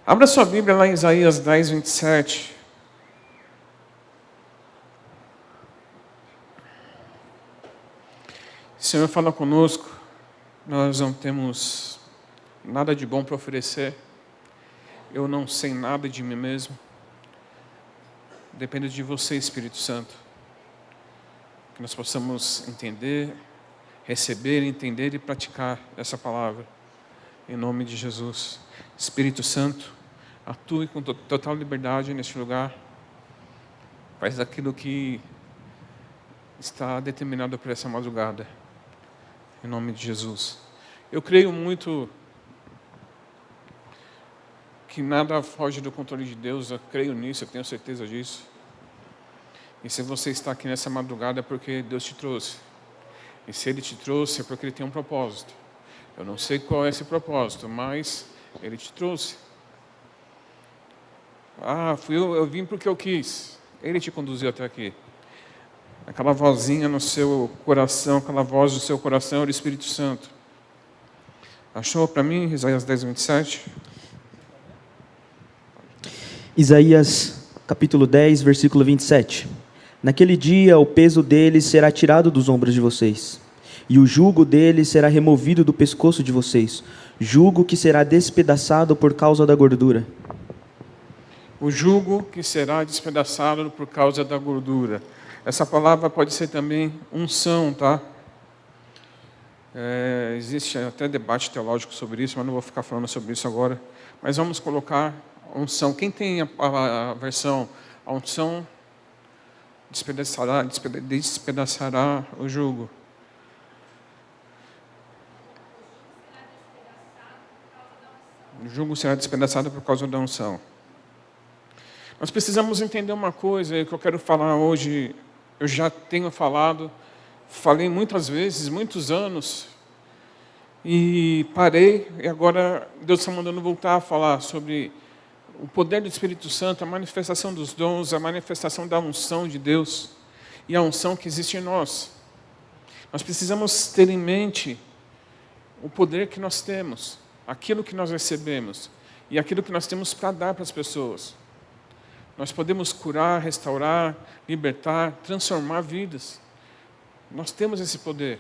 Abra sua Bíblia lá em Isaías 10, 27. O Senhor fala conosco, nós não temos nada de bom para oferecer. Eu não sei nada de mim mesmo. Depende de você, Espírito Santo. Que nós possamos entender, receber, entender e praticar essa palavra. Em nome de Jesus. Espírito Santo, atue com total liberdade neste lugar. Faz aquilo que está determinado para essa madrugada. Em nome de Jesus. Eu creio muito que nada foge do controle de Deus. Eu creio nisso, eu tenho certeza disso. E se você está aqui nessa madrugada é porque Deus te trouxe. E se Ele te trouxe é porque Ele tem um propósito. Eu não sei qual é esse propósito, mas Ele te trouxe. Eu vim porque eu quis. Ele te conduziu até aqui. Aquela vozinha no seu coração, aquela voz do seu coração é o Espírito Santo. Achou para mim, Isaías 10, 27? Isaías capítulo 10, versículo 27. Naquele dia o peso deles será tirado dos ombros de vocês, e o jugo deles será removido do pescoço de vocês, jugo que será despedaçado por causa da gordura. O jugo que será despedaçado por causa da gordura. Essa palavra pode ser também unção, tá? Existe até debate teológico sobre isso, mas não vou ficar falando sobre isso agora. Mas vamos colocar unção. Quem tem a versão, a unção despedaçará o jugo. O jugo será despedaçado por causa da unção. Nós precisamos entender uma coisa que eu quero falar hoje. Eu já tenho falei muitas vezes, muitos anos, e parei, e agora Deus está mandando voltar a falar sobre o poder do Espírito Santo, a manifestação dos dons, a manifestação da unção de Deus e a unção que existe em nós. Nós precisamos ter em mente o poder que nós temos, aquilo que nós recebemos e aquilo que nós temos para dar para as pessoas. Nós podemos curar, restaurar, libertar, transformar vidas. Nós temos esse poder.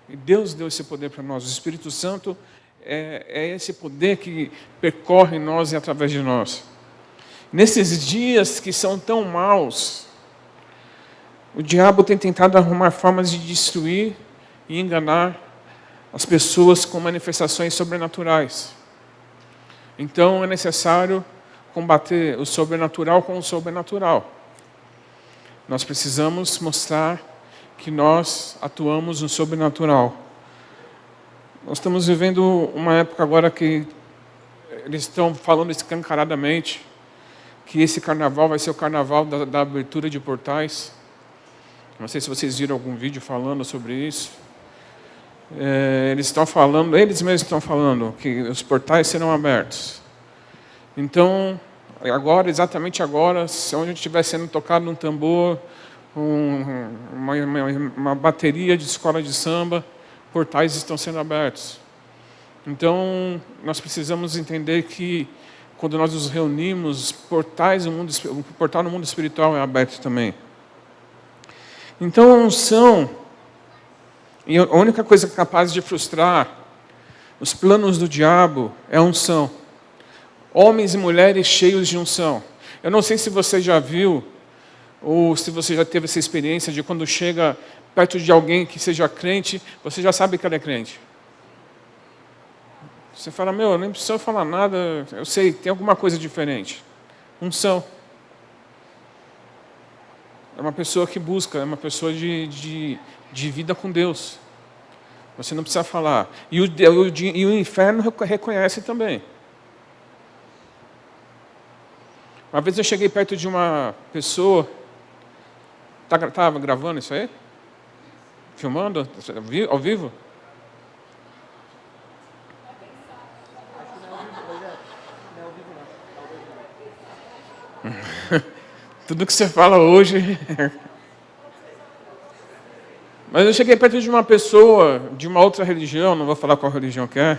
E Deus deu esse poder para nós. O Espírito Santo é esse poder que percorre em nós e através de nós. Nesses dias que são tão maus, o diabo tem tentado arrumar formas de destruir e enganar as pessoas com manifestações sobrenaturais. Então é necessário combater o sobrenatural com o sobrenatural. Nós precisamos mostrar que nós atuamos no sobrenatural. Nós estamos vivendo uma época agora que eles estão falando escancaradamente que esse carnaval vai ser o carnaval da abertura de portais. Não sei se vocês viram algum vídeo falando sobre isso. Eles mesmos estão falando que os portais serão abertos. Então, exatamente agora, se onde estiver sendo tocado um tambor, uma bateria de escola de samba, portais estão sendo abertos. Então, nós precisamos entender que quando nós nos reunimos, o portal no mundo espiritual é aberto também. Então, a unção, e a única coisa capaz de frustrar os planos do diabo é a unção. Homens e mulheres cheios de unção. Eu não sei se você já viu, ou se você já teve essa experiência de quando chega perto de alguém que seja crente, você já sabe que ela é crente. Você fala, eu nem preciso falar nada, eu sei, tem alguma coisa diferente. Unção. É uma pessoa que busca, é uma pessoa de vida com Deus. Você não precisa falar. E o inferno reconhece também. Uma vez eu cheguei perto de uma pessoa. Estava gravando isso aí? Filmando? Ao vivo? Tudo que você fala hoje. Mas eu cheguei perto de uma pessoa de uma outra religião, não vou falar qual religião que é.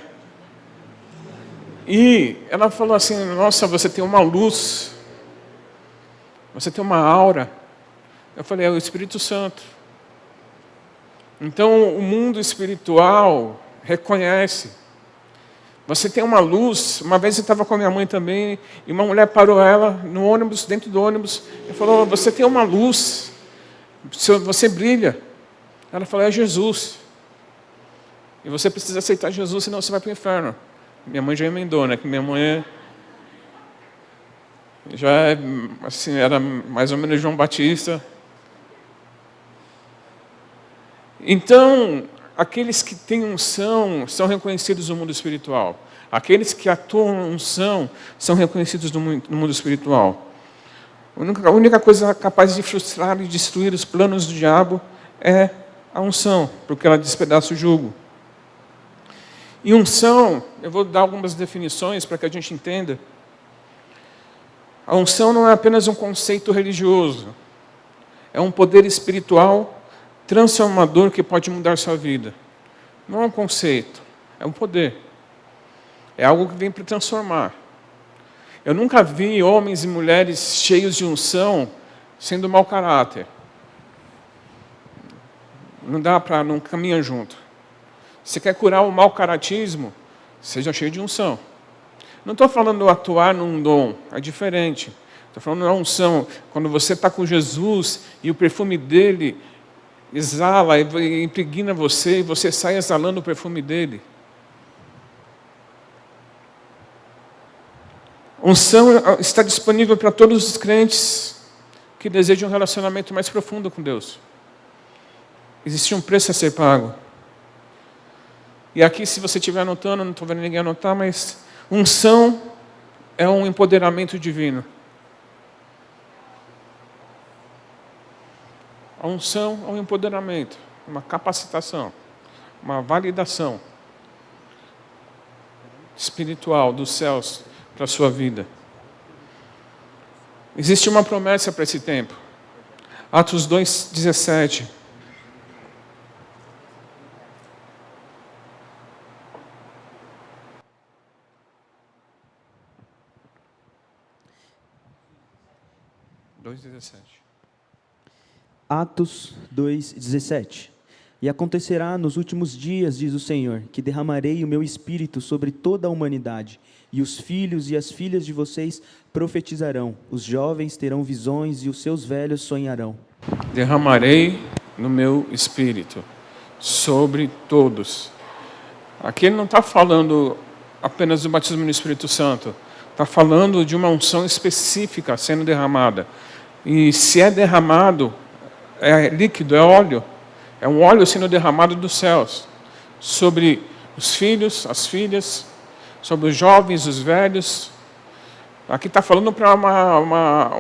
E ela falou assim, nossa, você tem uma luz, você tem uma aura. Eu falei, é o Espírito Santo. Então, o mundo espiritual reconhece. Você tem uma luz. Uma vez eu estava com a minha mãe também, e uma mulher parou ela no ônibus, dentro do ônibus, e falou, você tem uma luz, você brilha. Ela falou, é Jesus. E você precisa aceitar Jesus, senão você vai para o inferno. Minha mãe já emendou, né? Que minha mãe já assim, era mais ou menos João Batista. Então, aqueles que têm unção são reconhecidos no mundo espiritual. Aqueles que atuam unção são reconhecidos no mundo espiritual. A única coisa capaz de frustrar e destruir os planos do diabo é a unção, porque ela despedaça o jugo. E unção, eu vou dar algumas definições para que a gente entenda. A unção não é apenas um conceito religioso. É um poder espiritual transformador que pode mudar sua vida. Não é um conceito, é um poder. É algo que vem para transformar. Eu nunca vi homens e mulheres cheios de unção sendo mau caráter. Não dá para, não caminha junto. Se quer curar o mau caratismo, seja cheio de unção. Não estou falando atuar num dom, é diferente. Estou falando da unção. Quando você está com Jesus e o perfume dele exala e impregna você, e você sai exalando o perfume dele. Unção está disponível para todos os crentes que desejam um relacionamento mais profundo com Deus. Existe um preço a ser pago. E aqui, se você estiver anotando, não estou vendo ninguém anotar, mas unção é um empoderamento divino. A unção é um empoderamento, uma capacitação, uma validação espiritual dos céus para a sua vida. Existe uma promessa para esse tempo. Atos 2:17. Atos 2:17. E acontecerá nos últimos dias, diz o Senhor, que derramarei o meu espírito sobre toda a humanidade, e os filhos e as filhas de vocês profetizarão, os jovens terão visões e os seus velhos sonharão. Derramarei no meu espírito sobre todos. Aqui ele não está falando apenas do batismo no Espírito Santo, está falando de uma unção específica sendo derramada. E se é derramado, é líquido, é óleo. É um óleo sendo derramado dos céus. Sobre os filhos, as filhas, sobre os jovens, os velhos. Aqui está falando para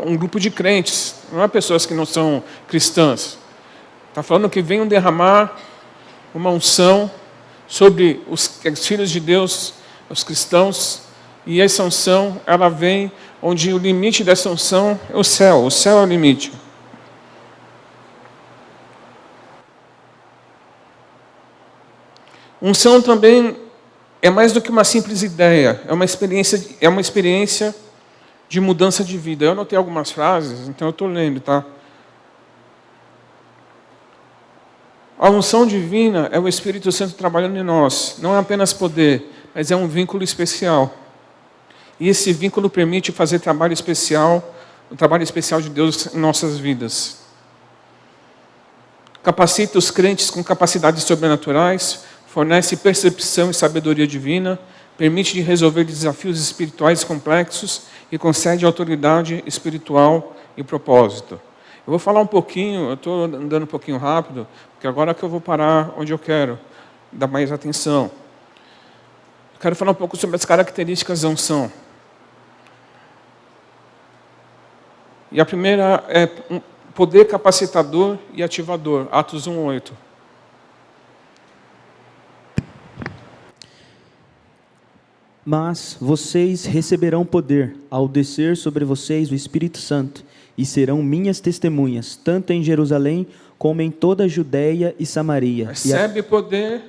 um grupo de crentes, não é pessoas que não são cristãs. Está falando que venham derramar uma unção sobre os filhos de Deus, os cristãos. E essa unção, ela vem onde o limite dessa unção é o céu é o limite. Unção também é mais do que uma simples ideia, é uma experiência de mudança de vida. Eu anotei algumas frases, então eu estou lendo, tá? A unção divina é o Espírito Santo trabalhando em nós. Não é apenas poder, mas é um vínculo especial. E esse vínculo permite fazer o trabalho especial de Deus em nossas vidas. Capacita os crentes com capacidades sobrenaturais, fornece percepção e sabedoria divina, permite resolver desafios espirituais complexos e concede autoridade espiritual e propósito. Eu vou falar um pouquinho, eu estou andando um pouquinho rápido, porque agora é que eu vou parar onde eu quero, dar mais atenção. Eu quero falar um pouco sobre as características da unção. E a primeira é um poder capacitador e ativador, Atos 1:8. Mas vocês receberão poder ao descer sobre vocês o Espírito Santo, e serão minhas testemunhas, tanto em Jerusalém como em toda a Judéia e Samaria. Recebe poder,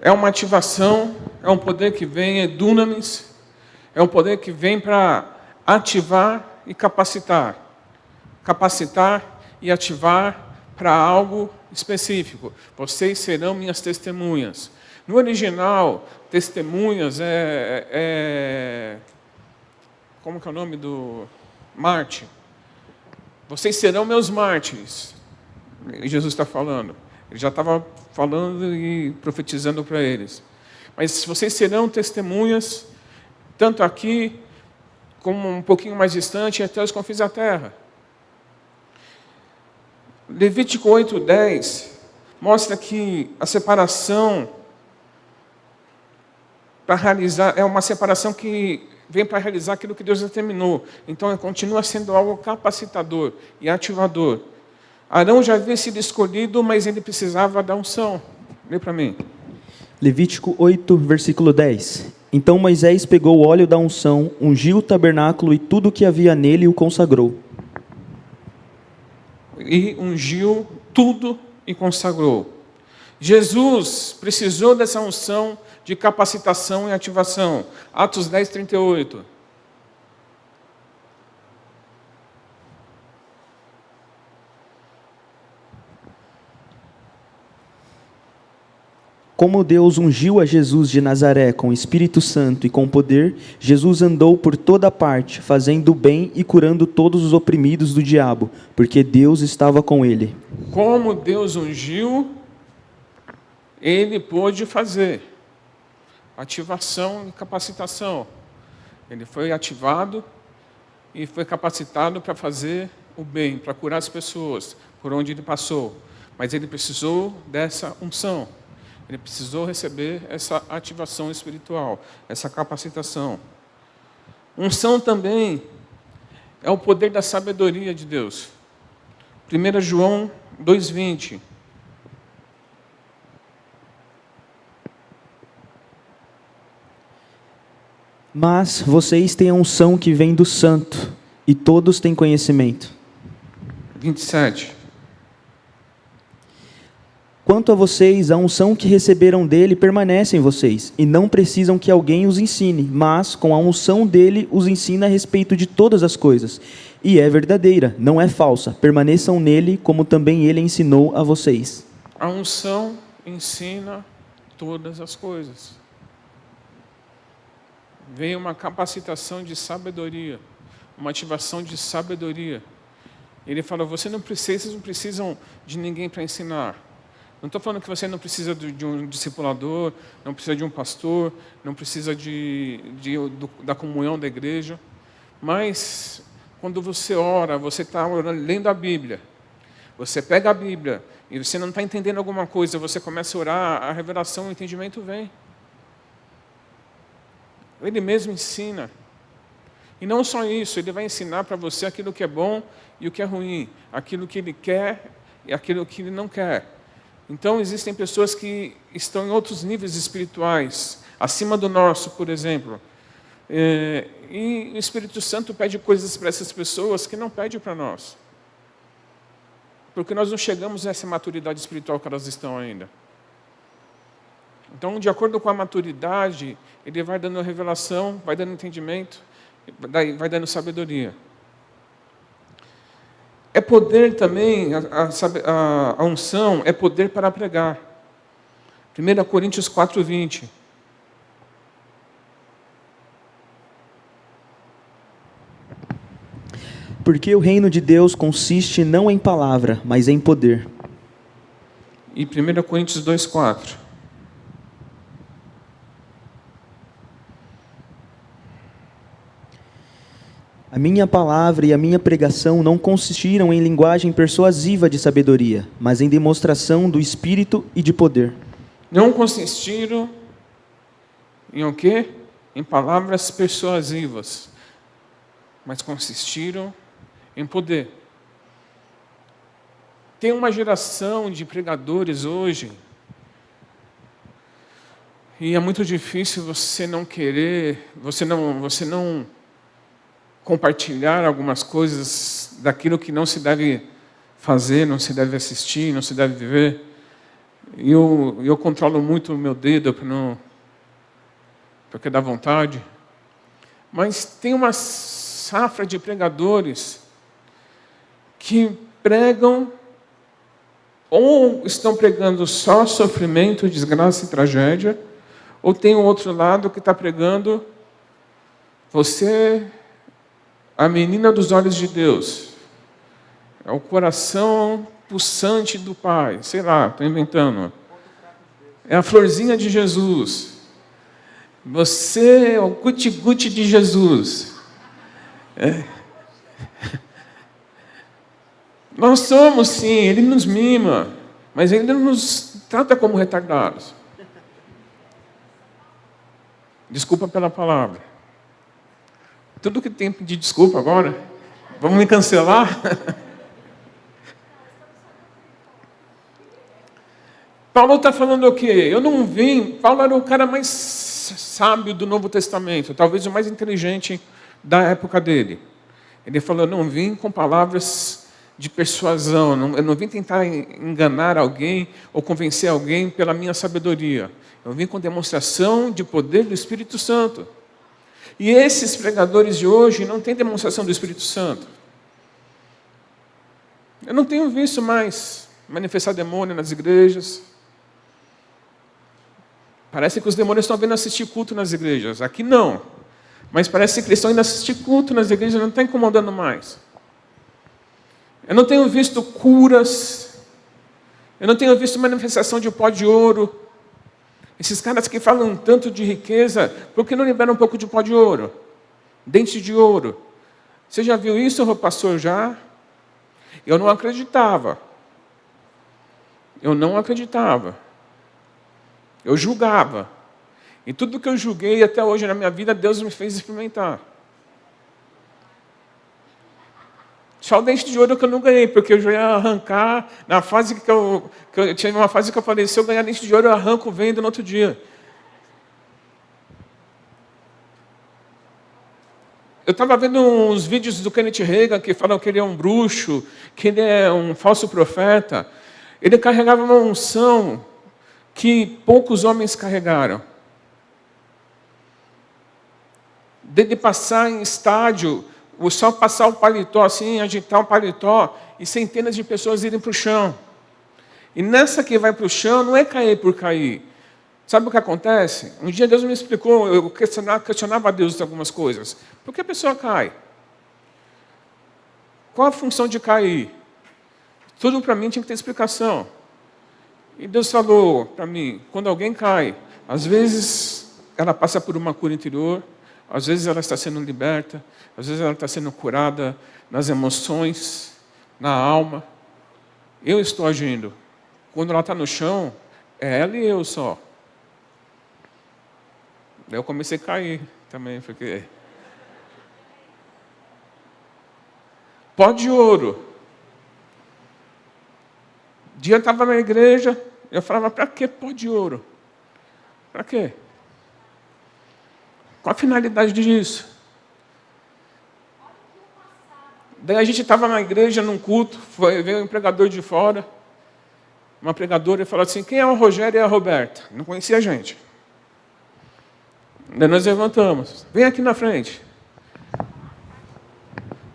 é uma ativação é um poder que vem, é dunamis, é um poder que vem para ativar e capacitar. Capacitar e ativar para algo específico. Vocês serão minhas testemunhas. No original, testemunhas como que é o nome do Marte? Vocês serão meus mártires. Jesus está falando. Ele já estava falando e profetizando para eles. Mas vocês serão testemunhas, tanto aqui, como um pouquinho mais distante, até os confins da terra. Levítico 8:10 mostra que a separação para realizar é uma separação que vem para realizar aquilo que Deus determinou. Então, continua sendo algo capacitador e ativador. Arão já havia sido escolhido, mas ele precisava da unção. Lê para mim. Levítico 8, versículo 10. Então Moisés pegou o óleo da unção, ungiu o tabernáculo e tudo o que havia nele e o consagrou. E ungiu tudo e consagrou. Jesus precisou dessa unção de capacitação e ativação. Atos 10, 38. Como Deus ungiu a Jesus de Nazaré com o Espírito Santo e com poder, Jesus andou por toda parte, fazendo o bem e curando todos os oprimidos do diabo, porque Deus estava com ele. Como Deus ungiu, ele pôde fazer ativação e capacitação. Ele foi ativado e foi capacitado para fazer o bem, para curar as pessoas por onde ele passou. Mas ele precisou dessa unção. Ele precisou receber essa ativação espiritual, essa capacitação. Unção também é o poder da sabedoria de Deus. 1 João 2,20. Mas vocês têm a unção que vem do Santo, e todos têm conhecimento. 27. Quanto a vocês, a unção que receberam dele permanece em vocês, e não precisam que alguém os ensine, mas com a unção dele os ensina a respeito de todas as coisas. E é verdadeira, não é falsa. Permaneçam nele, como também ele ensinou a vocês. A unção ensina todas as coisas. Vem uma capacitação de sabedoria, uma ativação de sabedoria. Ele fala, vocês não precisam de ninguém para ensinar. Não estou falando que você não precisa de um discipulador, não precisa de um pastor, não precisa da comunhão da igreja. Mas, quando você ora, você está lendo a Bíblia. Você pega a Bíblia e você não está entendendo alguma coisa, você começa a orar, a revelação, o entendimento vem. Ele mesmo ensina. E não só isso, ele vai ensinar para você aquilo que é bom e o que é ruim, aquilo que ele quer e aquilo que ele não quer. Então, existem pessoas que estão em outros níveis espirituais, acima do nosso, por exemplo. E o Espírito Santo pede coisas para essas pessoas que não pede para nós. Porque nós não chegamos a essa maturidade espiritual que elas estão ainda. Então, de acordo com a maturidade, ele vai dando revelação, vai dando entendimento, vai dando sabedoria. É poder também, a unção é poder para pregar. 1 Coríntios 4:20. Porque o reino de Deus consiste não em palavra, mas em poder. E 1 Coríntios 2:4. A minha palavra e a minha pregação não consistiram em linguagem persuasiva de sabedoria, mas em demonstração do Espírito e de poder. Não consistiram em o quê? Em palavras persuasivas, mas consistiram em poder. Tem uma geração de pregadores hoje, e é muito difícil você não querer, você não compartilhar algumas coisas daquilo que não se deve fazer, não se deve assistir, não se deve viver. E eu controlo muito o meu dedo para porque dá vontade. Mas tem uma safra de pregadores que pregam ou estão pregando só sofrimento, desgraça e tragédia, ou tem um outro lado que está pregando você, a menina dos olhos de Deus, é o coração pulsante do Pai, sei lá, estou inventando. É a florzinha de Jesus. Você é o guti-guti de Jesus. Nós somos, sim, Ele nos mima, mas Ele não nos trata como retardados. Desculpa pela palavra. Tudo que tem de desculpa agora, vamos me cancelar? Paulo está falando o quê? Eu não vim... Paulo era o cara mais sábio do Novo Testamento, talvez o mais inteligente da época dele. Ele falou, eu não vim com palavras de persuasão, eu não vim tentar enganar alguém ou convencer alguém pela minha sabedoria. Eu vim com demonstração de poder do Espírito Santo. E esses pregadores de hoje não têm demonstração do Espírito Santo. Eu não tenho visto mais manifestar demônio nas igrejas. Parece que os demônios estão vindo assistir culto nas igrejas. Aqui não. Mas parece que eles estão indo assistir culto nas igrejas, não está incomodando mais. Eu não tenho visto curas. Eu não tenho visto manifestação de pó de ouro. Esses caras que falam tanto de riqueza, por que não liberam um pouco de pó de ouro? Dente de ouro. Você já viu isso, pastor? Já? Eu não acreditava. Eu não acreditava. Eu julgava. E tudo que eu julguei até hoje na minha vida, Deus me fez experimentar. Só o dente de ouro que eu não ganhei, porque eu já ia arrancar na fase que eu tinha uma fase que eu falei, se eu ganhar dente de ouro, eu arranco vendo no outro dia. Eu estava vendo uns vídeos do Kenneth Hagin que falam que ele é um bruxo, que ele é um falso profeta. Ele carregava uma unção que poucos homens carregaram. Dele passar em estádio, só passar o paletó assim, agitar o paletó, e centenas de pessoas irem para o chão. E nessa que vai para o chão, não é cair por cair. Sabe o que acontece? Um dia Deus me explicou, eu questionava a Deus algumas coisas. Por que a pessoa cai? Qual a função de cair? Tudo para mim tinha que ter explicação. E Deus falou para mim, quando alguém cai, às vezes ela passa por uma cura interior, às vezes ela está sendo liberta, às vezes ela está sendo curada nas emoções, na alma. Eu estou agindo. Quando ela está no chão, é ela e eu só. Daí eu comecei a cair também, porque... Pó de ouro. Um dia eu estava na igreja, eu falava, para que pó de ouro? Para quê? Qual a finalidade disso? Daí a gente estava na igreja, num culto, veio um pregador de fora, uma pregadora, e falou assim, quem é o Rogério e a Roberta? Não conhecia a gente. Daí nós levantamos, vem aqui na frente.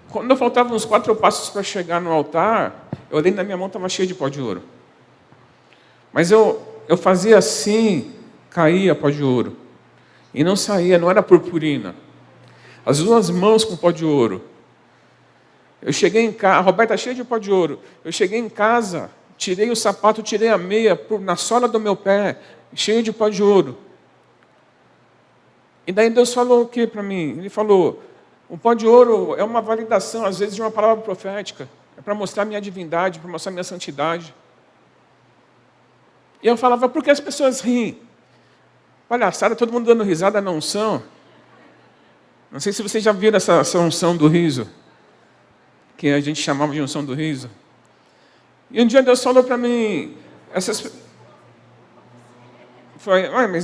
Quando faltavam uns 4 passos para chegar no altar, eu olhei na minha mão, estava cheio de pó de ouro. Mas eu fazia assim, caía pó de ouro. E não saía, não era purpurina. As 2 mãos com pó de ouro. Eu cheguei em casa, a Roberta cheia de pó de ouro. Eu cheguei em casa, tirei o sapato, tirei a meia na sola do meu pé, cheio de pó de ouro. E daí Deus falou o que para mim? Ele falou, o pó de ouro é uma validação, às vezes, de uma palavra profética. É para mostrar minha divindade, para mostrar minha santidade. E eu falava, por que as pessoas riem? Palhaçada, todo mundo dando risada na unção. Não sei se vocês já viram essa unção do riso, que a gente chamava de unção do riso. E um dia Deus falou para mim, mas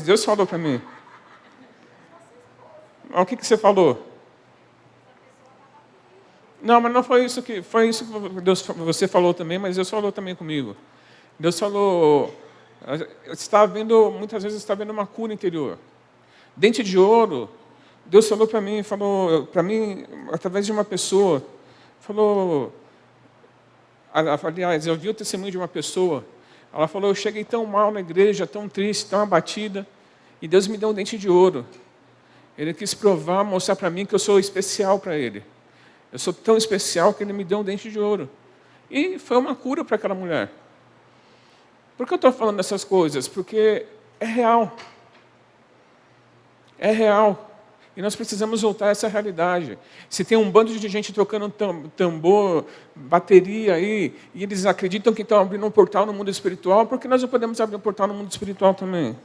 Deus falou para mim. O que você falou? Não, mas não foi isso que você falou também, mas Deus falou também comigo. Deus falou, muitas vezes está vendo uma cura interior. Dente de ouro. Deus falou para mim, através de uma pessoa, falou, aliás, eu vi o testemunho de uma pessoa, ela falou, eu cheguei tão mal na igreja, tão triste, tão abatida, e Deus me deu um dente de ouro. Ele quis provar, mostrar para mim que eu sou especial para Ele. Eu sou tão especial que Ele me deu um dente de ouro. E foi uma cura para aquela mulher. Por que eu estou falando dessas coisas? Porque é real. É real. E nós precisamos voltar a essa realidade. Se tem um bando de gente tocando tambor, bateria aí, e eles acreditam que estão abrindo um portal no mundo espiritual, por que nós não podemos abrir um portal no mundo espiritual também?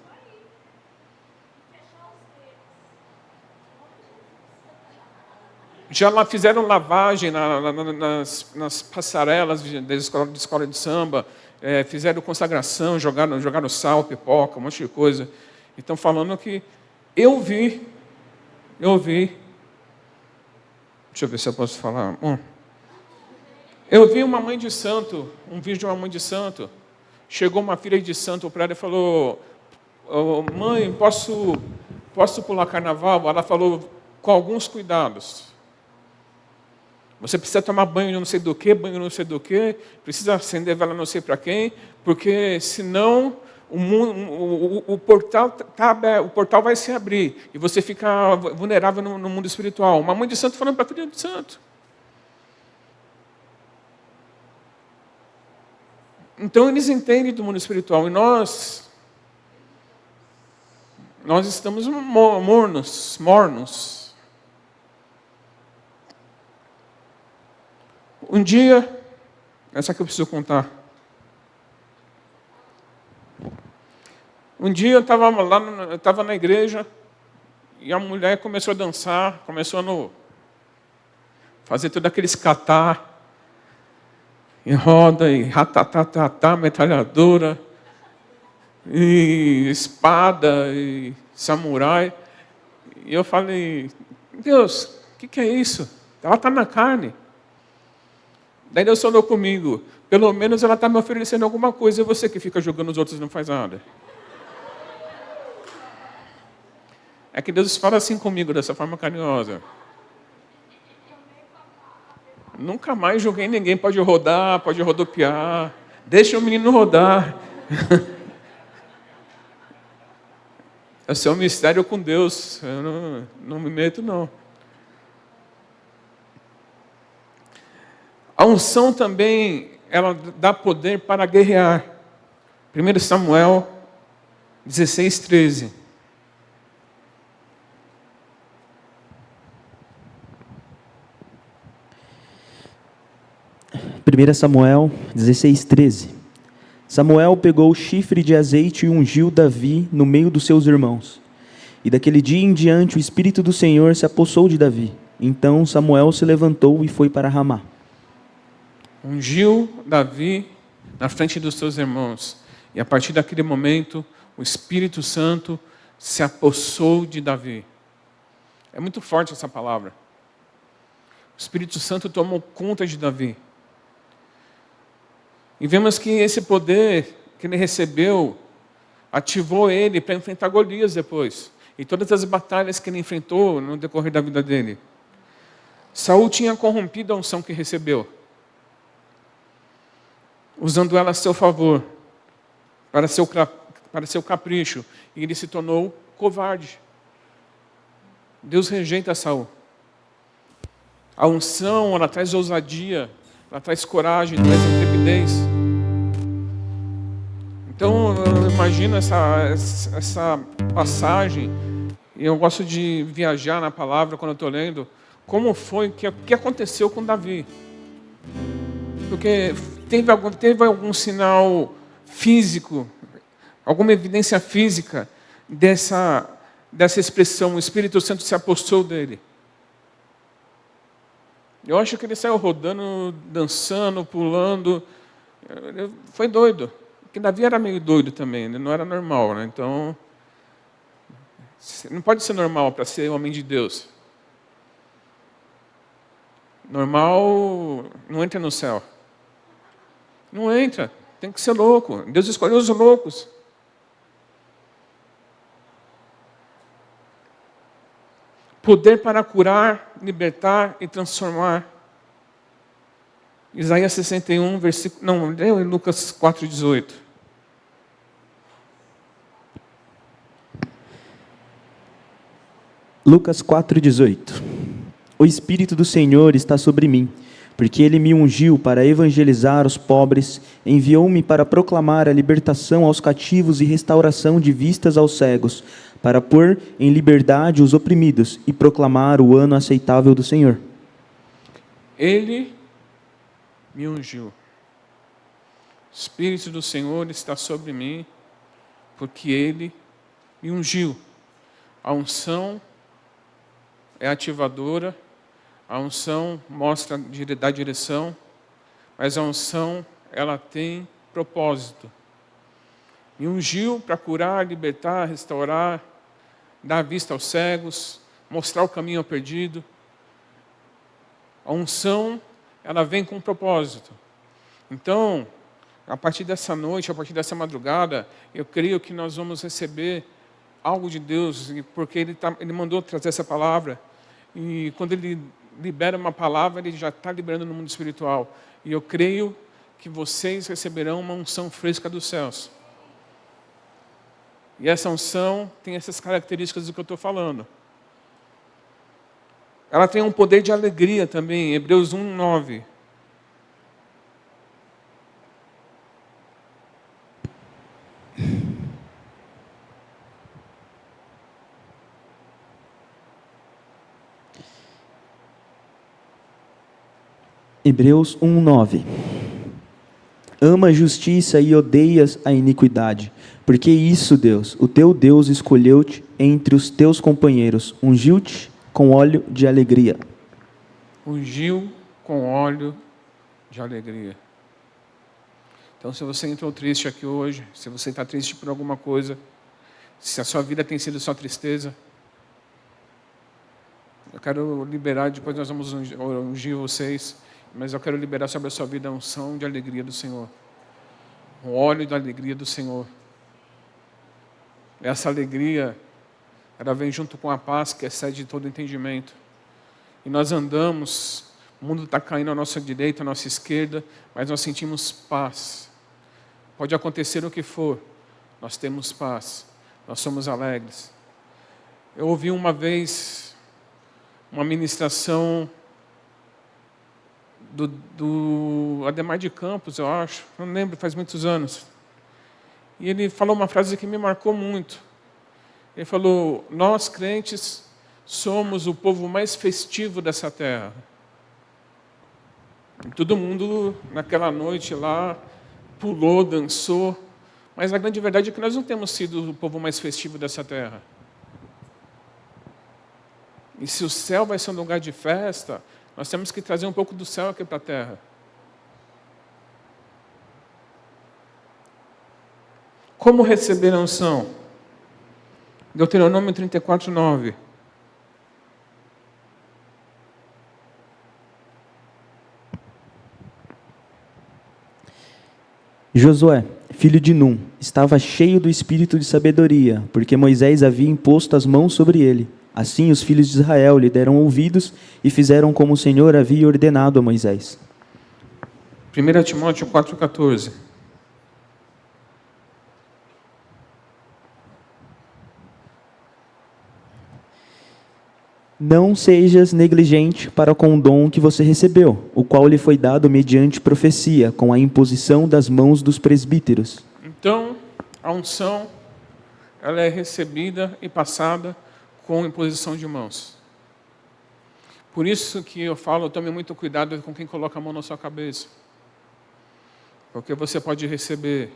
Já lá fizeram lavagem nas passarelas de escola de samba, fizeram consagração, jogaram sal, pipoca, um monte de coisa. E estão falando que eu vi, deixa eu ver se eu posso falar. Eu vi uma mãe de santo, um vídeo de uma mãe de santo. Chegou uma filha de santo para ela e falou, mãe, posso pular carnaval? Ela falou, com alguns cuidados. Você precisa tomar banho de não sei do que, precisa acender vela não sei para quem, porque senão o portal vai se abrir e você fica vulnerável no mundo espiritual. Uma mãe de santo falando para a filha de santo. Então eles entendem do mundo espiritual e nós estamos mornos. Um dia, essa que eu preciso contar. Um dia eu estava na igreja e a mulher começou a dançar, começou a fazer todo aquele escatar, e roda, e ratatatá, metralhadora, e espada, e samurai. E eu falei, Deus, o que é isso? Ela está na carne. Daí Deus falou comigo, pelo menos ela está me oferecendo alguma coisa, e você que fica jogando os outros e não faz nada. É que Deus fala assim comigo, dessa forma carinhosa. Nunca mais julguei ninguém, pode rodar, pode rodopiar, deixa o menino rodar. Esse é um mistério com Deus, eu não me meto não. A unção também, ela dá poder para guerrear. 1 Samuel 16:13. Samuel 16:13. Samuel pegou o chifre de azeite e ungiu Davi no meio dos seus irmãos. E daquele dia em diante o Espírito do Senhor se apossou de Davi. Então Samuel se levantou e foi para Ramá. Ungiu Davi na frente dos seus irmãos. E a partir daquele momento, o Espírito Santo se apossou de Davi. É muito forte essa palavra. O Espírito Santo tomou conta de Davi. E vemos que esse poder que ele recebeu ativou ele para enfrentar Golias depois. E todas as batalhas que ele enfrentou no decorrer da vida dele. Saul tinha corrompido a unção que recebeu, usando ela a seu favor, para seu capricho, e ele se tornou covarde. Deus rejeita Saul. A unção, ela traz ousadia, ela traz coragem, traz intrepidez. Então, eu imagino essa passagem, e eu gosto de viajar na palavra quando eu estou lendo, como foi, o que aconteceu com Davi. Porque teve algum sinal físico, alguma evidência física dessa expressão, o Espírito Santo se apossou dele. Eu acho que ele saiu rodando, dançando, pulando. Foi doido. Porque Davi era meio doido também, não era normal, né? Então, não pode ser normal para ser homem de Deus. Normal não entra no céu. Não entra, tem que ser louco. Deus escolheu os loucos. Poder para curar, libertar e transformar. Isaías 61, versículo... Não, leu em Lucas 4,18. Lucas 4,18. O Espírito do Senhor está sobre mim, porque Ele me ungiu para evangelizar os pobres, enviou-me para proclamar a libertação aos cativos e restauração de vistas aos cegos, para pôr em liberdade os oprimidos e proclamar o ano aceitável do Senhor. Ele me ungiu. O Espírito do Senhor está sobre mim, porque Ele me ungiu. A unção é ativadora, a unção mostra, dá direção, mas a unção, ela tem propósito. Me ungiu para curar, libertar, restaurar, dar vista aos cegos, mostrar o caminho ao perdido. A unção, ela vem com um propósito. Então, a partir dessa noite, a partir dessa madrugada, eu creio que nós vamos receber algo de Deus, porque Ele mandou trazer essa palavra. E quando Ele libera uma palavra, Ele já está liberando no mundo espiritual. E eu creio que vocês receberão uma unção fresca dos céus. E essa unção tem essas características do que eu estou falando. Ela tem um poder de alegria também, Hebreus 1:9. Hebreus 1:9. Ama a justiça e odeias a iniquidade, porque isso, Deus, o teu Deus, escolheu-te entre os teus companheiros, ungiu-te com óleo de alegria. Ungiu com óleo de alegria. Então, se você entrou triste aqui hoje, se você está triste por alguma coisa, se a sua vida tem sido só tristeza, eu quero liberar, depois nós vamos ungir vocês, mas eu quero liberar sobre a sua vida a unção de alegria do Senhor. O óleo da alegria do Senhor. Essa alegria, ela vem junto com a paz que excede todo entendimento. E nós andamos, o mundo está caindo à nossa direita, à nossa esquerda, mas nós sentimos paz. Pode acontecer o que for, nós temos paz, nós somos alegres. Eu ouvi uma vez uma ministração do Ademar de Campos, eu acho, não lembro, faz muitos anos. E ele falou uma frase que me marcou muito. Ele falou: nós crentes somos o povo mais festivo dessa terra. E todo mundo naquela noite lá pulou, dançou, mas a grande verdade é que nós não temos sido o povo mais festivo dessa terra. E se o céu vai ser um lugar de festa, nós temos que trazer um pouco do céu aqui para a terra. Como receber a unção? Deuteronômio 34:9. Josué, filho de Num, estava cheio do espírito de sabedoria, porque Moisés havia imposto as mãos sobre ele. Assim os filhos de Israel lhe deram ouvidos e fizeram como o Senhor havia ordenado a Moisés. 1 Timóteo 4,14. Não sejas negligente para com o dom que você recebeu, o qual lhe foi dado mediante profecia, com a imposição das mãos dos presbíteros. Então, a unção, ela é recebida e passada com imposição de mãos. Por isso que eu falo, tome muito cuidado com quem coloca a mão na sua cabeça. Porque você pode receber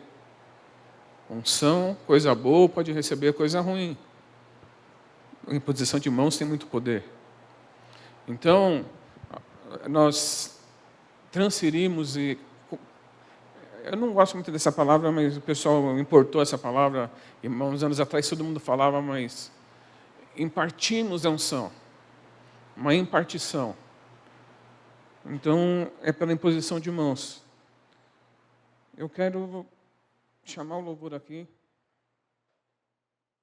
unção, coisa boa, pode receber coisa ruim. A imposição de mãos tem muito poder. Então, nós transferimos e... Eu não gosto muito dessa palavra, mas o pessoal importou essa palavra. E uns anos atrás todo mundo falava, mas... impartimos a unção. Uma impartição. Então, é pela imposição de mãos. Eu quero chamar o louvor aqui.